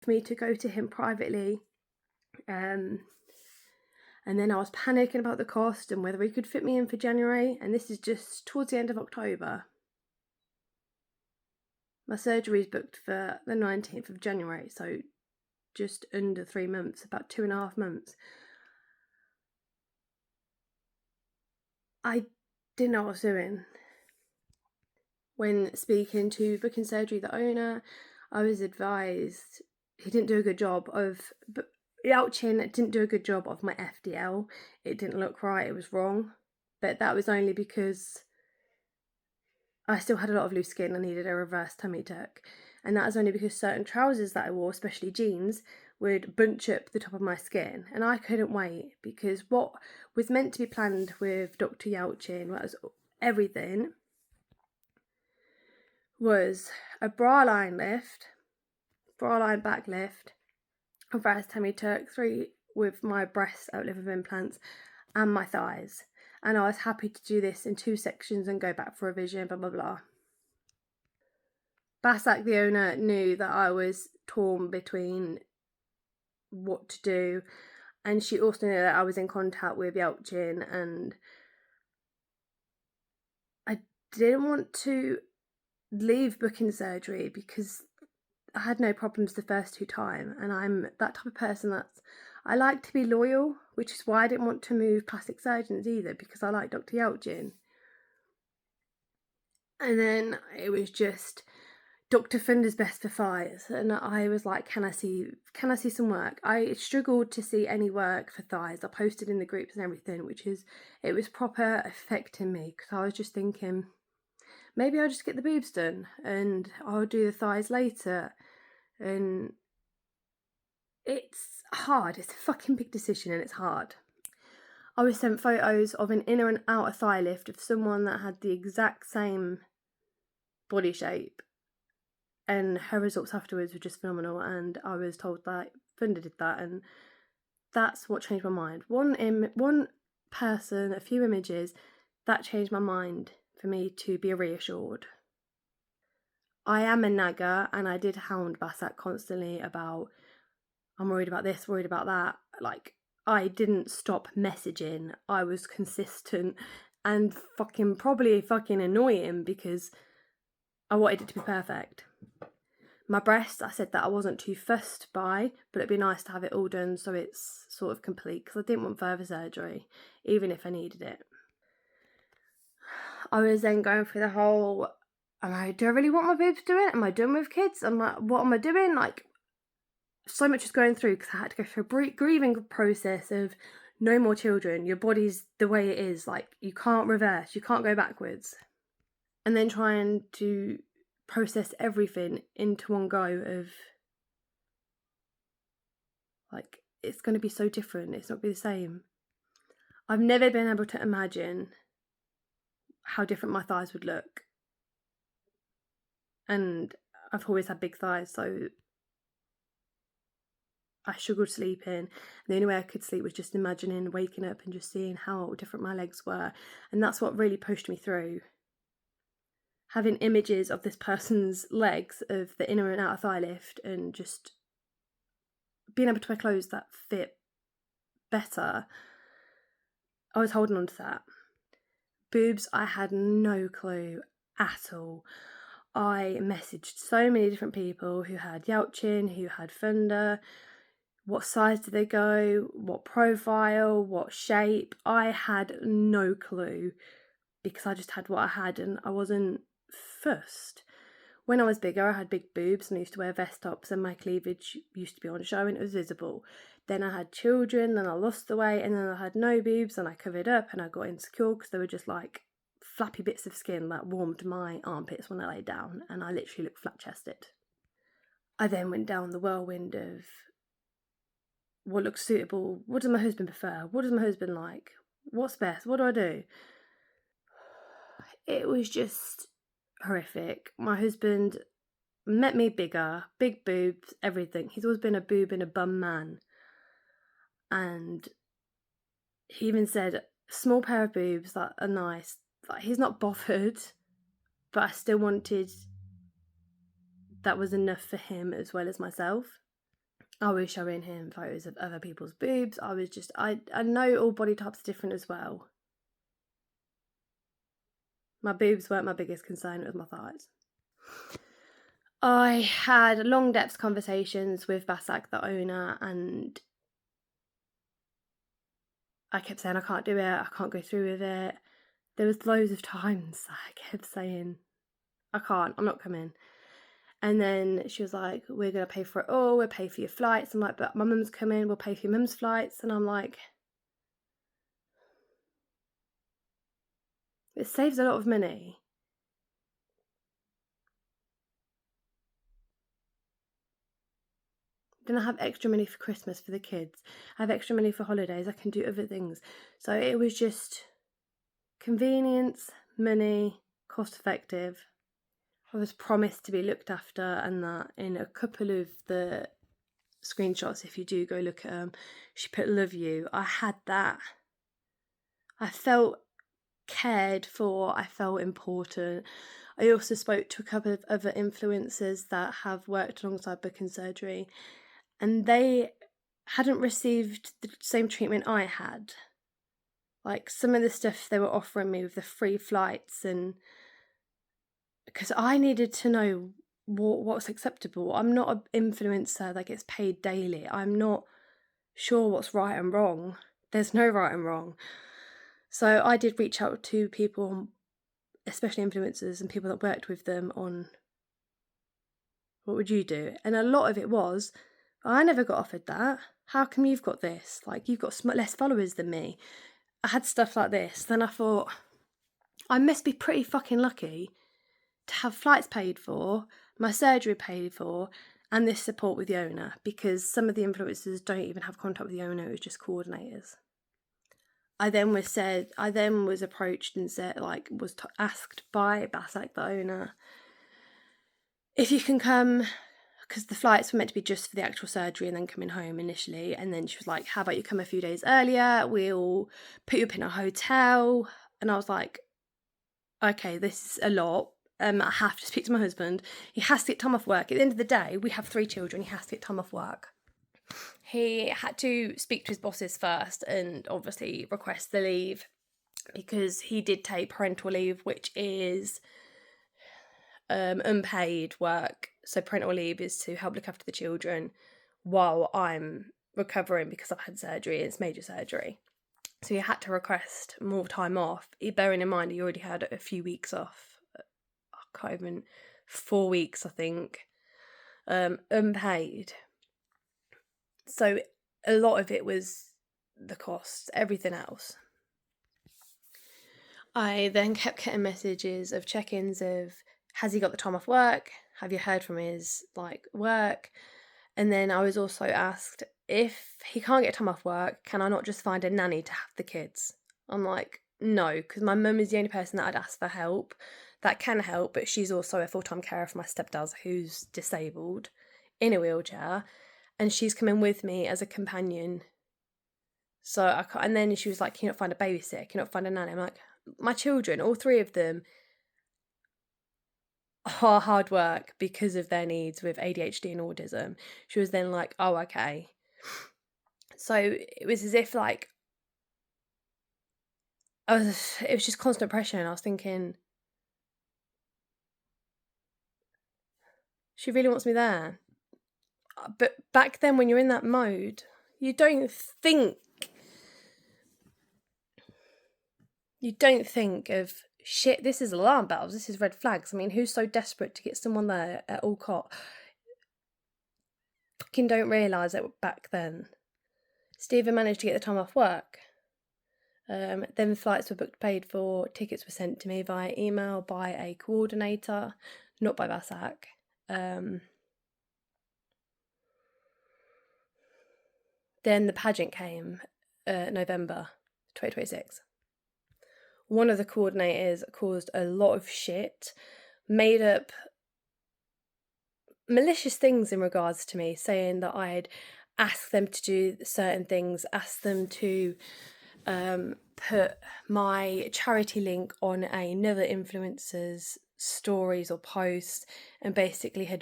for me to go to him privately. And then I was panicking about the cost and whether he could fit me in for January, and this is just towards the end of October. My surgery is booked for the 19th of January, so just under 3 months, about 2.5 months. I didn't know what I was doing. When speaking to booking surgery, the owner, I was advised he didn't do a good job of, yalcin didn't do a good job of my FDL. It didn't look right, it was wrong. But that was only because I still had a lot of loose skin. I needed a reverse tummy tuck. And that was only because certain trousers that I wore, especially jeans, would bunch up the top of my skin. And I couldn't wait, because what was meant to be planned with Dr. Yalcin, what was everything, was a bra line lift, bra line back lift, reverse tummy tuck, 3 with my breasts outlive of implants, and my thighs. And I was happy to do this in 2 sections and go back for revision, blah, blah, blah. Basak, the owner, knew that I was torn between what to do, and she also knew that I was in contact with Yalcin, and I didn't want to leave booking surgery because I had no problems the first 2 times, and I'm that type of person I like to be loyal, which is why I didn't want to move plastic surgeons either, because I like Dr. Yalcin. And then it was just Dr. Funder's best for thighs, and I was like, can I see some work? I struggled to see any work for thighs. I posted in the groups and everything, it was proper affecting me, because I was just thinking, maybe I'll just get the boobs done and I'll do the thighs later. And it's hard. It's a fucking big decision, and it's hard. I was sent photos of an inner and outer thigh lift of someone that had the exact same body shape, and her results afterwards were just phenomenal. And I was told that Funda did that, and that's what changed my mind. One person, a few images, that changed my mind for me to be reassured. I am a nagger, and I did hound Basak constantly about, I'm worried about this, worried about that. Like, I didn't stop messaging. I was consistent and probably annoy him, because I wanted it to be perfect. My breasts, I said that I wasn't too fussed by, but it'd be nice to have it all done so it's sort of complete, because I didn't want further surgery, even if I needed it. I was then going through the whole, do I really want my boobs doing? Am I done with kids? What am I doing? Like, so much was going through, because I had to go through a grieving process of no more children. Your body's the way it is. Like, you can't reverse, you can't go backwards. And then trying to process everything into one go of, like, it's going to be so different. It's not going to be the same. I've never been able to imagine how different my thighs would look. And I've always had big thighs, so I struggled sleeping. The only way I could sleep was just imagining waking up and just seeing how different my legs were. And that's what really pushed me through. Having images of this person's legs, of the inner and outer thigh lift, and just being able to wear clothes that fit better, I was holding on to that. Boobs, I had no clue at all. I messaged so many different people who had Yalcin, who had Funda. What size did they go? What profile? What shape? I had no clue, because I just had what I had, and I wasn't fussed. When I was bigger, I had big boobs and I used to wear vest tops, and my cleavage used to be on show and it was visible. Then I had children, then I lost the weight, and then I had no boobs and I covered up, and I got insecure because they were just like flappy bits of skin that warmed my armpits when I lay down, and I literally looked flat-chested. I then went down the whirlwind of what looks suitable, what does my husband prefer, what does my husband like, what's best, what do I do? It was just horrific. My husband met me bigger, big boobs, everything. He's always been a boob and a bum man. And he even said, small pair of boobs that are nice. Like, he's not bothered, but I still wanted that was enough for him as well as myself. I was showing him photos of other people's boobs. I know all body types are different as well. My boobs weren't my biggest concern, it was my thighs. I had long depth conversations with Basak, the owner, and I kept saying I can't do it, I can't go through with it. There was loads of times I kept saying, I can't, I'm not coming. And then she was like, we're going to pay for it all, we'll pay for your flights. I'm like, but my mum's coming, we'll pay for your mum's flights. And I'm like, it saves a lot of money. Then I have extra money for Christmas for the kids. I have extra money for holidays. I can do other things. So it was just convenience, money, cost effective. I was promised to be looked after, and that in a couple of the screenshots, if you do go look at them, she put love you. I had that. I felt cared for, I felt important. I also spoke to a couple of other influencers that have worked alongside Book and Surgery, and they hadn't received the same treatment I had. Like some of the stuff they were offering me with the free flights, and because I needed to know what's acceptable. I'm not an influencer that gets paid daily. I'm not sure what's right and wrong. There's no right and wrong. So I did reach out to people, especially influencers and people that worked with them, on what would you do? And a lot of it was, I never got offered that. How come you've got this? Like, you've got less followers than me. I had stuff like this. Then I thought, I must be pretty fucking lucky to have flights paid for, my surgery paid for, and this support with the owner, because some of the influencers don't even have contact with the owner, it was just coordinators. I then was approached and said, asked by Basak, the owner, if you can come, because the flights were meant to be just for the actual surgery and then coming home initially. And then she was like, how about you come a few days earlier? We'll put you up in a hotel. And I was like, okay, this is a lot. I have to speak to my husband. He has to get time off work. At the end of the day, we have 3 children. He has to get time off work. He had to speak to his bosses first and obviously request the leave, because he did take parental leave, which is unpaid work. So parental leave is to help look after the children while I'm recovering, because I've had surgery. It's major surgery. So he had to request more time off, bearing in mind he already had a few weeks off. I can't even, 4 weeks, I think, unpaid. So a lot of it was the costs, everything else. I then kept getting messages of check-ins of, has he got the time off work? Have you heard from his work? And then I was also asked, if he can't get time off work, can I not just find a nanny to have the kids? I'm like, no, because my mum is the only person that I'd ask for help that can help, but she's also a full-time carer for my stepdad, who's disabled in a wheelchair, and she's coming with me as a companion. So I can't, and then she was like, can you not find a babysitter? Can you not find a nanny? I'm like, my children, all 3 of them, are hard work because of their needs with ADHD and autism. She was then like, oh, okay. So it was as if it was just constant pressure, and I was thinking, she really wants me there. But back then, when you're in that mode, you don't think of, shit, this is alarm bells, this is red flags. I mean, who's so desperate to get someone there at all cost? Fucking don't realise it back then. Stephen managed to get the time off work. Then flights were booked, paid for, tickets were sent to me via email by a coordinator, not by Basak. Then the pageant came, November 2026. One of the coordinators caused a lot of shit, made up malicious things in regards to me, saying that I'd asked them to do certain things, asked them to put my charity link on another influencer's stories or posts, and basically had